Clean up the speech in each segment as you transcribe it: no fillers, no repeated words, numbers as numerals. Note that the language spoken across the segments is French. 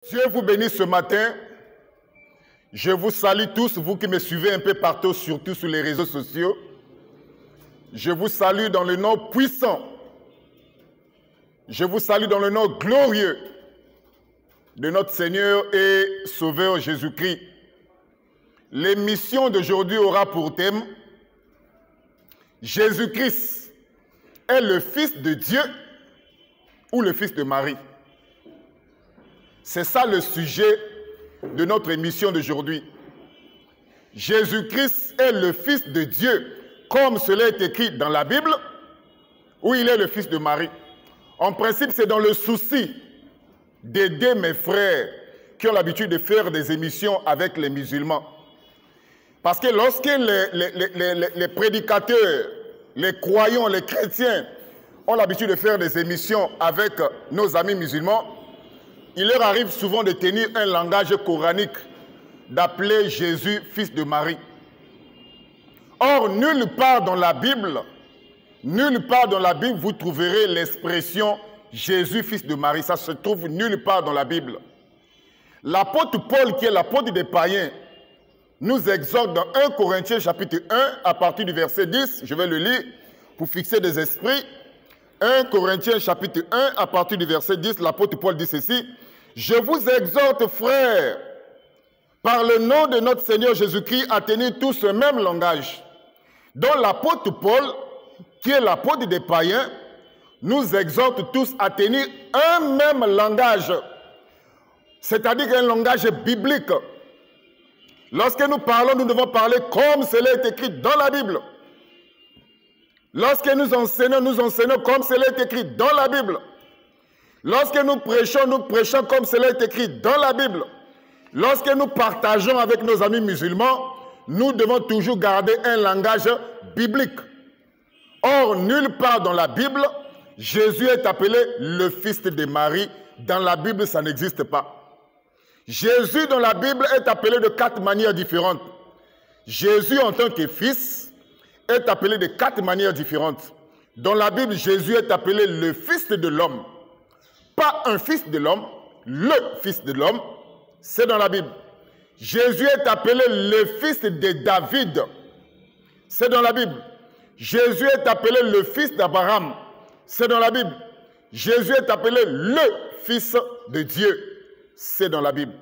Dieu vous bénisse ce matin. Je vous salue tous, vous qui me suivez un peu partout, surtout sur les réseaux sociaux. Je vous salue dans le nom puissant. Je vous salue dans le nom glorieux de notre Seigneur et Sauveur Jésus-Christ. L'émission d'aujourd'hui aura pour thème Jésus-Christ est le Fils de Dieu ou le Fils de Marie. C'est ça le sujet de notre émission d'aujourd'hui. Jésus-Christ est le Fils de Dieu, comme cela est écrit dans la Bible, ou il est le Fils de Marie. En principe, c'est dans le souci d'aider mes frères qui ont l'habitude de faire des émissions avec les musulmans. Parce que lorsque les prédicateurs, les croyants, les chrétiens ont l'habitude de faire des émissions avec nos amis musulmans, il leur arrive souvent de tenir un langage coranique, d'appeler Jésus fils de Marie. Or, nulle part dans la Bible, vous trouverez l'expression Jésus fils de Marie. Ça se trouve nulle part dans la Bible. L'apôtre Paul, qui est l'apôtre des païens, nous exhorte dans 1 Corinthiens chapitre 1, à partir du verset 10, je vais le lire pour fixer des esprits. 1 Corinthiens chapitre 1, à partir du verset 10, l'apôtre Paul dit ceci: « Je vous exhorte, frères, par le nom de notre Seigneur Jésus-Christ, à tenir tous ce même langage. » Donc l'apôtre Paul, qui est l'apôtre des païens, nous exhorte tous à tenir un même langage, c'est-à-dire un langage biblique. Lorsque nous parlons, nous devons parler comme cela est écrit dans la Bible. Lorsque nous enseignons comme cela est écrit dans la Bible. Lorsque nous prêchons comme cela est écrit dans la Bible. Lorsque nous partageons avec nos amis musulmans, nous devons toujours garder un langage biblique. Or, nulle part dans la Bible, Jésus est appelé le Fils de Marie. Dans la Bible, ça n'existe pas. Jésus, dans la Bible, est appelé de 4 manières différentes. Jésus, en tant que Fils, est appelé de 4 manières différentes. Dans la Bible, Jésus est appelé le Fils de l'homme. Pas un fils de l'homme, le Fils de l'homme, c'est dans la Bible. Jésus est appelé le Fils de David, c'est dans la Bible. Jésus est appelé le Fils d'Abraham, c'est dans la Bible. Jésus est appelé le Fils de Dieu, c'est dans la Bible.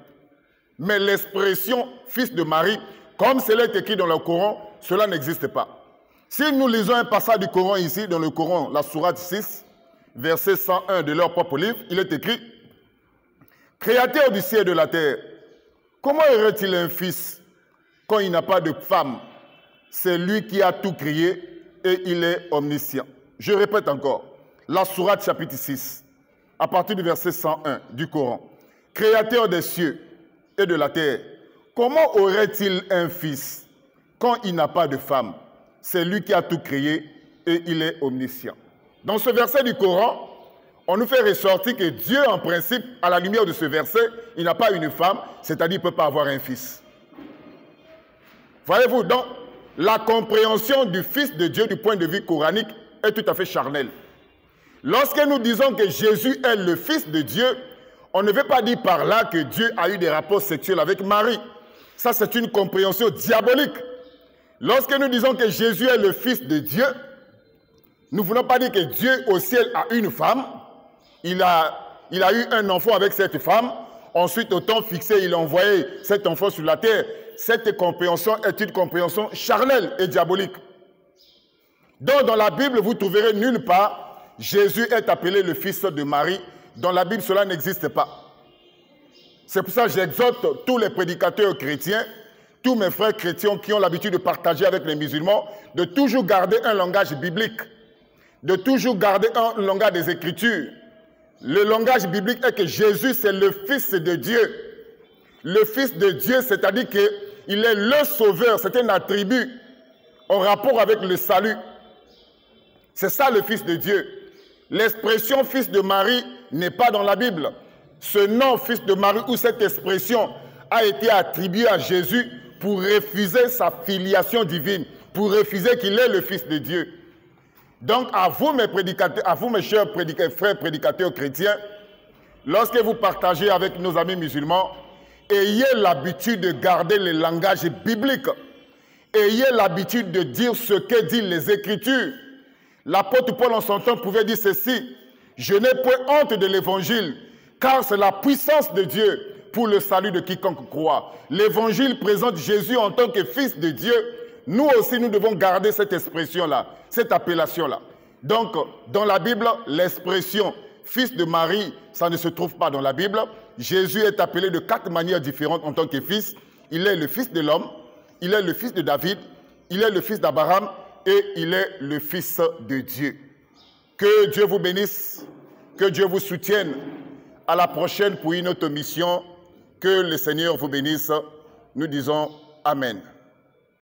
Mais l'expression Fils de Marie, comme cela est écrit dans le Coran, cela n'existe pas. Si nous lisons un passage du Coran ici, dans le Coran, la sourate 6, verset 101 de leur propre livre, il est écrit: « Créateur du ciel et de la terre, comment aurait-il un fils quand il n'a pas de femme? C'est lui qui a tout créé et il est omniscient. » Je répète encore, la sourate chapitre 6, à partir du verset 101 du Coran. « Créateur des cieux et de la terre, comment aurait-il un fils quand il n'a pas de femme? C'est lui qui a tout créé et il est omniscient. » Dans ce verset du Coran, on nous fait ressortir que Dieu, en principe, à la lumière de ce verset, il n'a pas une femme, c'est-à-dire qu'il ne peut pas avoir un fils. Voyez-vous, donc, la compréhension du Fils de Dieu du point de vue coranique est tout à fait charnelle. Lorsque nous disons que Jésus est le Fils de Dieu, on ne veut pas dire par là que Dieu a eu des rapports sexuels avec Marie. Ça, c'est une compréhension diabolique. Lorsque nous disons que Jésus est le Fils de Dieu, nous ne voulons pas dire que Dieu au ciel a une femme, il a eu un enfant avec cette femme, ensuite au temps fixé, il a envoyé cet enfant sur la terre. Cette compréhension est une compréhension charnelle et diabolique. Donc dans la Bible, vous trouverez nulle part Jésus est appelé le Fils de Marie. Dans la Bible, cela n'existe pas. C'est pour ça que j'exhorte tous les prédicateurs chrétiens, tous mes frères chrétiens qui ont l'habitude de partager avec les musulmans, de toujours garder un langage biblique, de toujours garder un langage des Écritures. Le langage biblique est que Jésus, c'est le Fils de Dieu. Le Fils de Dieu, c'est-à-dire qu'il est le Sauveur, c'est un attribut en rapport avec le salut. C'est ça le Fils de Dieu. L'expression Fils de Marie n'est pas dans la Bible. Ce nom Fils de Marie ou cette expression a été attribuée à Jésus pour refuser sa filiation divine, pour refuser qu'il est le Fils de Dieu. Donc, à vous, mes prédicateurs, à vous, mes chers frères prédicateurs chrétiens, lorsque vous partagez avec nos amis musulmans, ayez l'habitude de garder le langage biblique. Ayez l'habitude de dire ce que disent les Écritures. L'apôtre Paul en son temps pouvait dire ceci: je n'ai point honte de l'évangile, car c'est la puissance de Dieu pour le salut de quiconque croit. L'évangile présente Jésus en tant que fils de Dieu. Nous aussi, nous devons garder cette expression-là, cette appellation-là. Donc, dans la Bible, l'expression fils de Marie, ça ne se trouve pas dans la Bible. Jésus est appelé de 4 manières différentes en tant que fils. Il est le fils de l'homme, il est le fils de David, il est le fils d'Abraham et il est le fils de Dieu. Que Dieu vous bénisse, que Dieu vous soutienne. À la prochaine pour une autre mission. Que le Seigneur vous bénisse. Nous disons Amen.